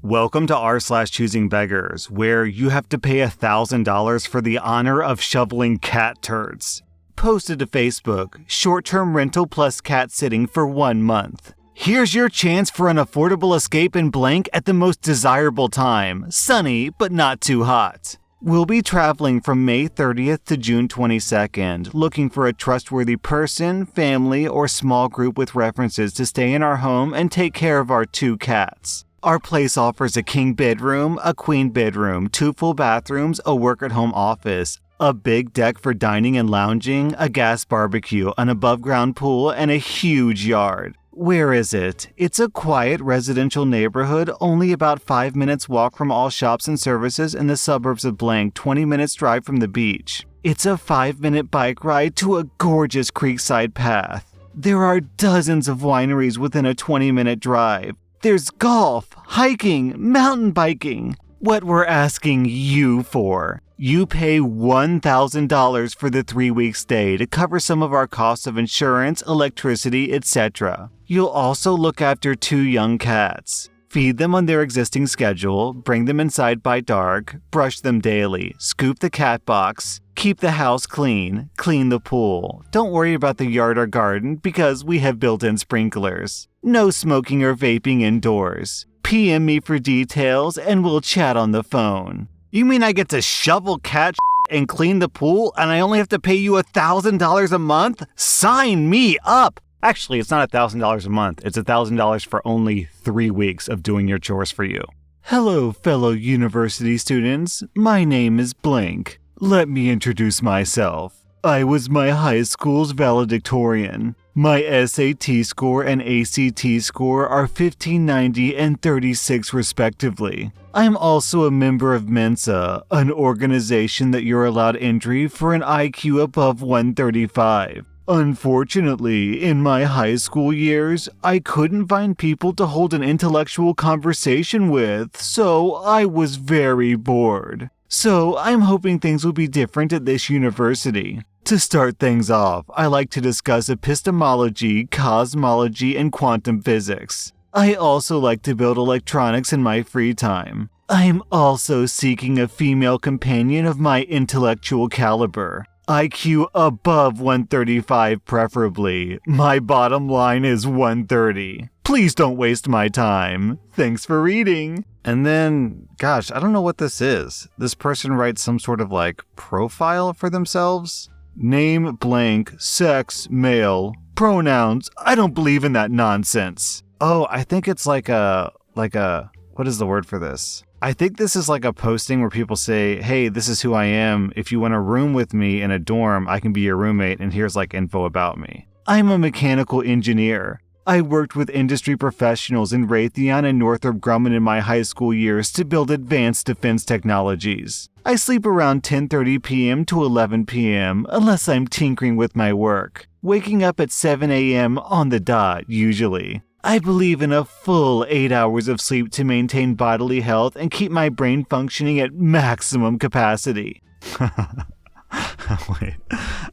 Welcome to r/Choosingbeggars, where you have to pay $1,000 for the honor of shoveling cat turds. Posted to Facebook, short-term rental plus cat sitting for 1 month. Here's your chance for an affordable escape in blank at the most desirable time, sunny but not too hot. We'll be traveling from May 30th to June 22nd, looking for a trustworthy person, family, or small group with references to stay in our home and take care of our 2 cats. Our place offers a king bedroom, a queen bedroom, 2 full bathrooms, a work-at-home office, a big deck for dining and lounging, a gas barbecue, an above-ground pool, and a huge yard. Where is it? It's a quiet residential neighborhood, only about 5 minutes walk from all shops and services in the suburbs of blank, 20 minutes drive from the beach. It's a 5-minute bike ride to a gorgeous creekside path. There are dozens of wineries within a 20-minute drive. There's golf, hiking, mountain biking. What we're asking you for. You pay $1,000 for the 3-week stay to cover some of our costs of insurance, electricity, etc. You'll also look after 2 young cats. Feed them on their existing schedule, bring them inside by dark, brush them daily, scoop the cat box, keep the house clean, clean the pool. Don't worry about the yard or garden because we have built-in sprinklers. No smoking or vaping indoors. PM me for details and we'll chat on the phone. You mean I get to shovel cat and clean the pool and I only have to pay you $1,000 a month? Sign me up! Actually, it's not $1,000 a month. It's $1,000 for only 3 weeks of doing your chores for you. Hello, fellow university students. My name is Blank. Let me introduce myself. I was my high school's valedictorian. My SAT score and ACT score are 1590 and 36 respectively. I'm also a member of Mensa, an organization that you're allowed entry for an IQ above 135. Unfortunately, in my high school years, I couldn't find people to hold an intellectual conversation with, so I was very bored. So I'm hoping things will be different at this university. To start things off, I like to discuss epistemology, cosmology, and quantum physics. I also like to build electronics in my free time. I'm also seeking a female companion of my intellectual caliber. IQ above 135 preferably. My bottom line is 130. Please don't waste my time. Thanks for reading. And then, gosh, I don't know what this is. This person writes some sort of profile for themselves. Name blank, sex male, pronouns. I don't believe in that nonsense. Oh, I think it's what is the word for this? I think this is like a posting where people say, hey, this is who I am. If you want to room with me in a dorm, I can be your roommate and here's info about me. I'm a mechanical engineer. I worked with industry professionals in Raytheon and Northrop Grumman in my high school years to build advanced defense technologies. I sleep around 10:30 p.m. to 11 p.m. unless I'm tinkering with my work, waking up at 7 a.m. on the dot, usually. I believe in a full 8 hours of sleep to maintain bodily health and keep my brain functioning at maximum capacity. Wait,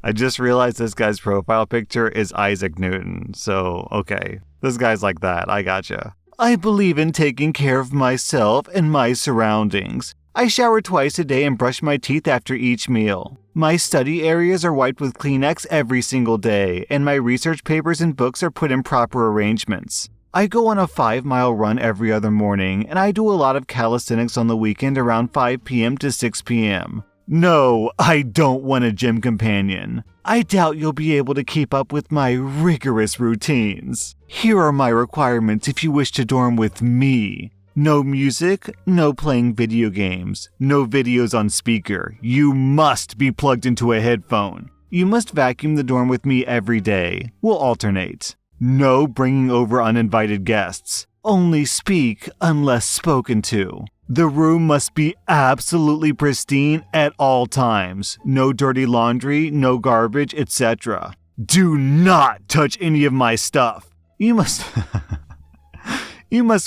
I just realized this guy's profile picture is Isaac Newton, so okay, this guy's like that, I gotcha. I believe in taking care of myself and my surroundings. I shower twice a day and brush my teeth after each meal. My study areas are wiped with Kleenex every single day, and my research papers and books are put in proper arrangements. I go on a 5-mile run every other morning, and I do a lot of calisthenics on the weekend around 5 p.m. to 6 p.m. No, I don't want a gym companion. I doubt you'll be able to keep up with my rigorous routines. Here are my requirements if you wish to dorm with me. No music, no playing video games, no videos on speaker. You must be plugged into a headphone. You must vacuum the dorm with me every day. We'll alternate. No bringing over uninvited guests. Only speak unless spoken to. The room must be absolutely pristine at all times. No dirty laundry, no garbage, etc. Do not touch any of my stuff. You must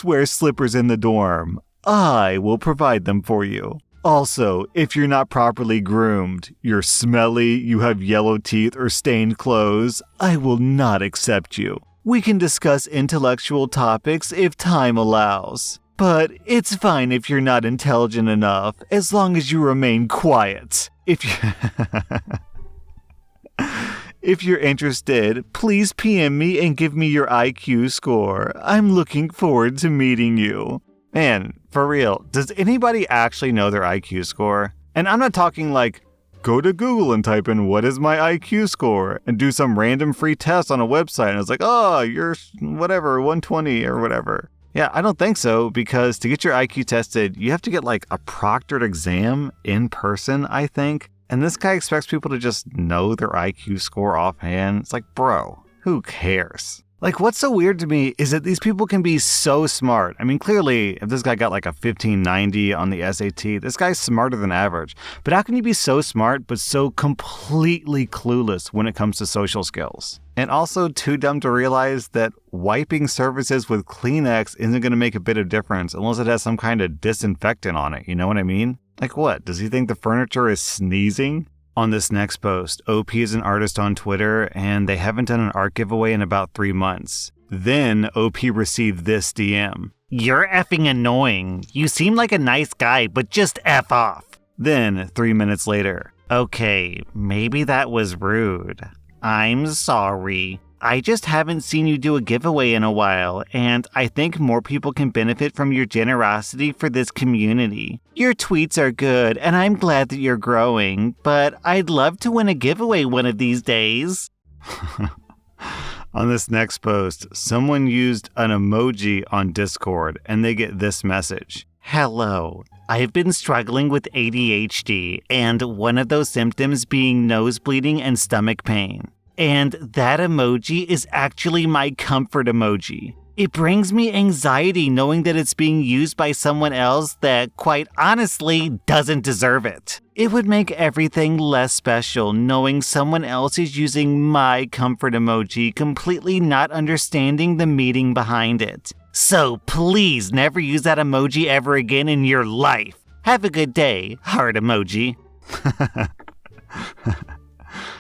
wear slippers in the dorm. I will provide them for you. Also, if you're not properly groomed, you're smelly, you have yellow teeth or stained clothes, I will not accept you. We can discuss intellectual topics if time allows. but it's fine if you're not intelligent enough, as long as you remain quiet. If you're interested, please PM me and give me your IQ score. I'm looking forward to meeting you. Man, for real, does anybody actually know their IQ score? And I'm not talking like, go to Google and type in what is my IQ score and do some random free test on a website and it's like, oh, you're whatever, 120 or whatever. Yeah, I don't think so, because to get your IQ tested, you have to get like a proctored exam in person, I think. And this guy expects people to just know their IQ score offhand. It's like, bro, who cares? Like, what's so weird to me is that these people can be so smart. I mean, clearly, if this guy got like a 1590 on the SAT, this guy's smarter than average. But how can you be so smart but so completely clueless when it comes to social skills? And also too dumb to realize that wiping surfaces with Kleenex isn't going to make a bit of difference unless it has some kind of disinfectant on it, you know what I mean? Like what? Does he think the furniture is sneezing? On this next post, OP is an artist on Twitter, and they haven't done an art giveaway in about 3 months. Then OP received this DM. You're effing annoying. You seem like a nice guy, but just F off. Then, 3 minutes later, okay, maybe that was rude. I'm sorry. I just haven't seen you do a giveaway in a while, and I think more people can benefit from your generosity for this community. Your tweets are good, and I'm glad that you're growing, but I'd love to win a giveaway one of these days. On this next post, someone used an emoji on Discord, and they get this message. Hello. I've been struggling with ADHD, and one of those symptoms being nose bleeding and stomach pain. And that emoji is actually my comfort emoji. It brings me anxiety knowing that it's being used by someone else that, quite honestly, doesn't deserve it. It would make everything less special knowing someone else is using my comfort emoji, completely not understanding the meaning behind it. So please never use that emoji ever again in your life. Have a good day, heart emoji.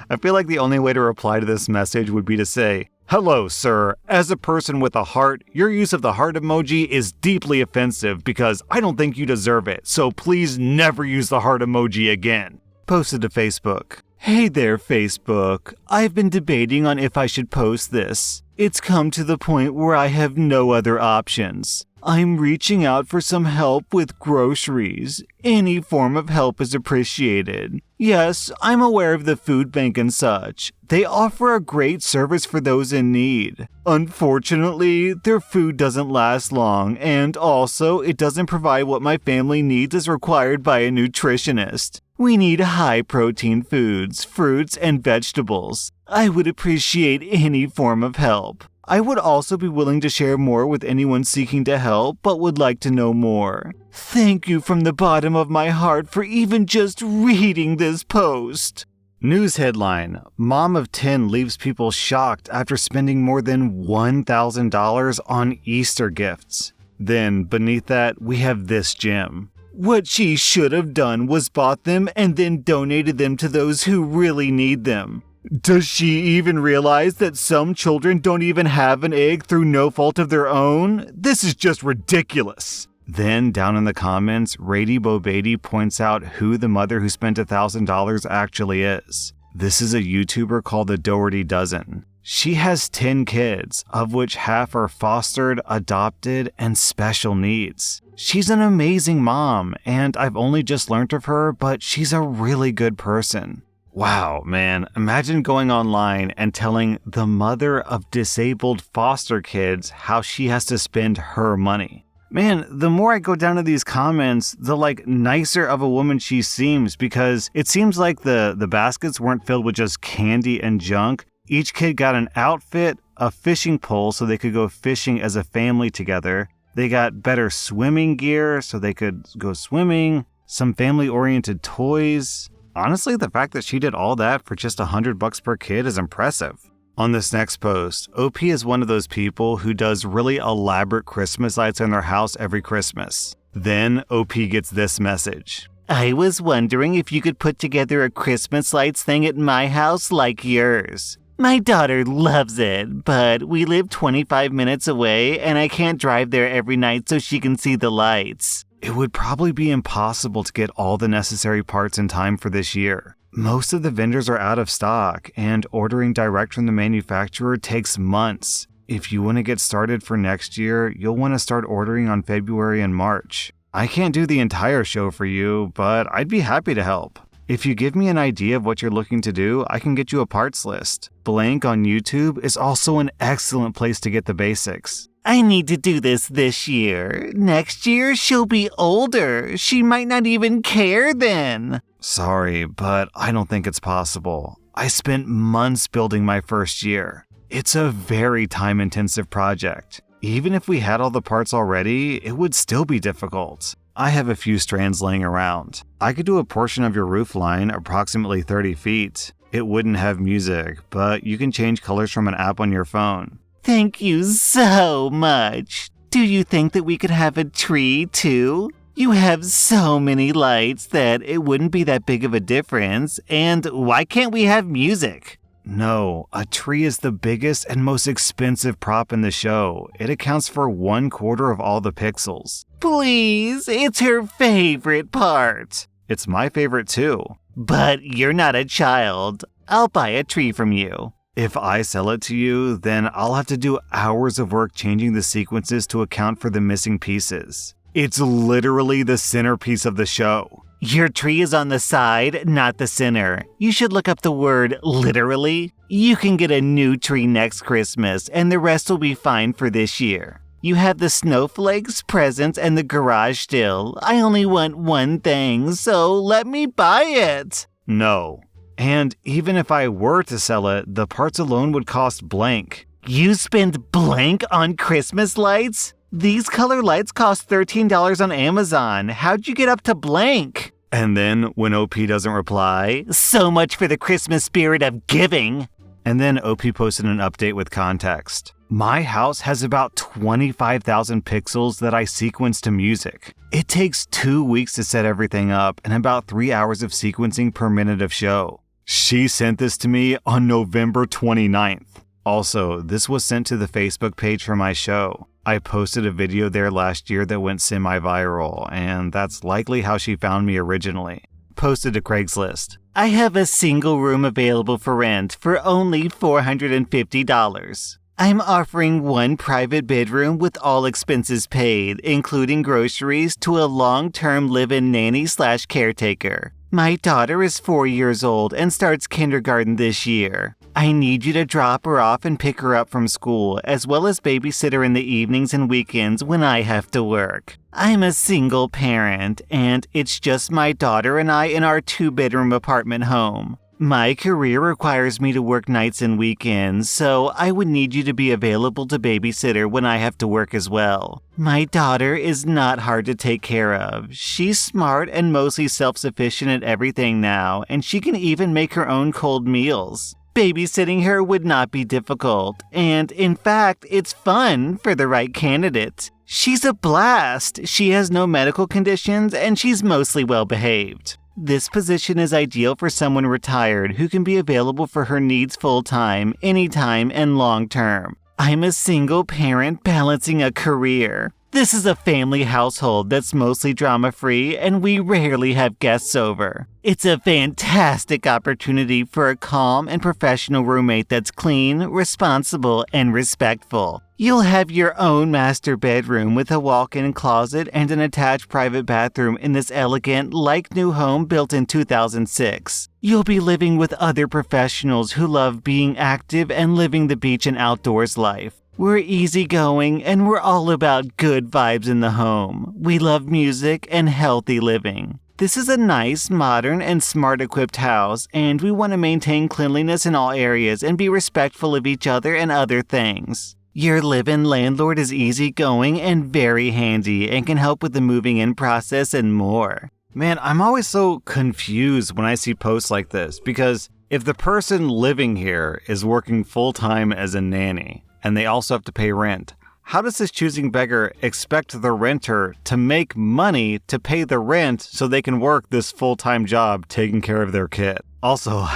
I feel like the only way to reply to this message would be to say, hello, sir. As a person with a heart, your use of the heart emoji is deeply offensive because I don't think you deserve it, so please never use the heart emoji again. Posted to Facebook. Hey there, Facebook. I've been debating on if I should post this. It's come to the point where I have no other options. I'm reaching out for some help with groceries. Any form of help is appreciated. Yes, I'm aware of the food bank and such. They offer a great service for those in need. Unfortunately, their food doesn't last long, and also it doesn't provide what my family needs as required by a nutritionist. We need high-protein foods, fruits, and vegetables. I would appreciate any form of help. I would also be willing to share more with anyone seeking to help, but would like to know more. Thank you from the bottom of my heart for even just reading this post. News headline: Mom of 10 leaves people shocked after spending more than $1,000 on Easter gifts. Then, beneath that, we have this gem. What she should have done was bought them and then donated them to those who really need them. Does she even realize that some children don't even have an egg through no fault of their own? This is just ridiculous. Then, down in the comments, Rady Bobady points out who the mother who spent $1,000 actually is. This is a YouTuber called the Doherty Dozen. She has 10 kids, of which half are fostered, adopted, and special needs. She's an amazing mom, and I've only just learned of her, but she's a really good person. Wow, man, imagine going online and telling the mother of disabled foster kids how she has to spend her money. Man, the more I go down to these comments, the nicer of a woman she seems, because it seems like the baskets weren't filled with just candy and junk. Each kid got an outfit, a fishing pole so they could go fishing as a family together. They got better swimming gear so they could go swimming, some family-oriented toys. Honestly, the fact that she did all that for just $100 per kid is impressive. On this next post, OP is one of those people who does really elaborate Christmas lights in their house every Christmas. Then OP gets this message. I was wondering if you could put together a Christmas lights thing at my house like yours. My daughter loves it, but we live 25 minutes away and I can't drive there every night so she can see the lights. It would probably be impossible to get all the necessary parts in time for this year. Most of the vendors are out of stock, and ordering direct from the manufacturer takes months. If you want to get started for next year, you'll want to start ordering on February and March. I can't do the entire show for you, but I'd be happy to help. If you give me an idea of what you're looking to do, I can get you a parts list. Blank on YouTube is also an excellent place to get the basics. I need to do this year. Next year, she'll be older. She might not even care then. Sorry, but I don't think it's possible. I spent months building my first year. It's a very time-intensive project. Even if we had all the parts already, it would still be difficult. I have a few strands laying around. I could do a portion of your roof line, approximately 30 feet. It wouldn't have music, but you can change colors from an app on your phone. Thank you so much. Do you think that we could have a tree too? You have so many lights that it wouldn't be that big of a difference, and why can't we have music? No, a tree is the biggest and most expensive prop in the show. It accounts for 1/4 of all the pixels. Please, it's her favorite part. It's my favorite too. But you're not a child. I'll buy a tree from you. If I sell it to you, then I'll have to do hours of work changing the sequences to account for the missing pieces. It's literally the centerpiece of the show. Your tree is on the side, not the center. You should look up the word literally. You can get a new tree next Christmas, and the rest will be fine for this year. You have the snowflakes, presents, and the garage still. I only want one thing, so let me buy it. No. And even if I were to sell it, the parts alone would cost blank. You spend blank on Christmas lights? These color lights cost $13 on Amazon. How'd you get up to blank? And then, when OP doesn't reply, so much for the Christmas spirit of giving. And then OP posted an update with context. My house has about 25,000 pixels that I sequence to music. It takes 2 weeks to set everything up and about 3 hours of sequencing per minute of show. She sent this to me on November 29th. Also, this was sent to the Facebook page for my show. I posted a video there last year that went semi-viral, and that's likely how she found me originally. Posted to Craigslist. I have a single room available for rent for only $450. I'm offering one private bedroom with all expenses paid, including groceries, to a long-term live-in nanny/caretaker. My daughter is 4 years old and starts kindergarten this year. I need you to drop her off and pick her up from school, as well as babysit her in the evenings and weekends when I have to work. I'm a single parent, and it's just my daughter and I in our 2-bedroom apartment home. My career requires me to work nights and weekends, so I would need you to be available to babysit her when I have to work as well. My daughter is not hard to take care of. She's smart and mostly self-sufficient at everything now, and she can even make her own cold meals. Babysitting her would not be difficult, and in fact, it's fun for the right candidate. She's a blast. She has no medical conditions, and she's mostly well-behaved. This position is ideal for someone retired who can be available for her needs full-time, anytime, and long-term. I'm a single parent balancing a career. This is a family household that's mostly drama-free, and we rarely have guests over. It's a fantastic opportunity for a calm and professional roommate that's clean, responsible, and respectful. You'll have your own master bedroom with a walk-in closet and an attached private bathroom in this elegant, like-new home built in 2006. You'll be living with other professionals who love being active and living the beach and outdoors life. We're easygoing, and we're all about good vibes in the home. We love music and healthy living. This is a nice, modern, and smart-equipped house, and we want to maintain cleanliness in all areas and be respectful of each other and other things. Your live-in landlord is easygoing and very handy and can help with the moving-in process and more. Man, I'm always so confused when I see posts like this, because if the person living here is working full-time as a nanny, and they also have to pay rent, how does this choosing beggar expect the renter to make money to pay the rent so they can work this full-time job taking care of their kid? Also,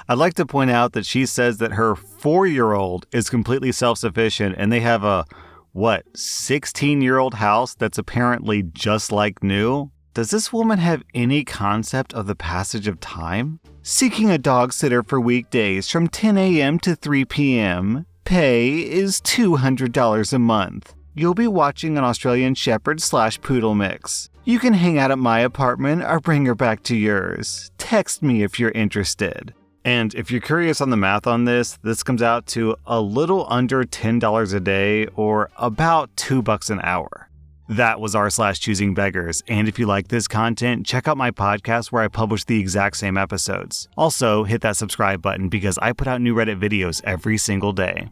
I'd like to point out that she says that her 4-year-old is completely self-sufficient and they have a, 16-year-old house that's apparently just like new? Does this woman have any concept of the passage of time? Seeking a dog sitter for weekdays from 10 a.m. to 3 p.m. Pay is $200 a month. You'll be watching an Australian Shepherd/Poodle mix. You can hang out at my apartment or bring her back to yours. Text me if you're interested. And if you're curious on the math on this comes out to a little under $10 a day or about $2 an hour. That was r/Choosingbeggars, and if you like this content, check out my podcast where I publish the exact same episodes. Also, hit that subscribe button because I put out new Reddit videos every single day.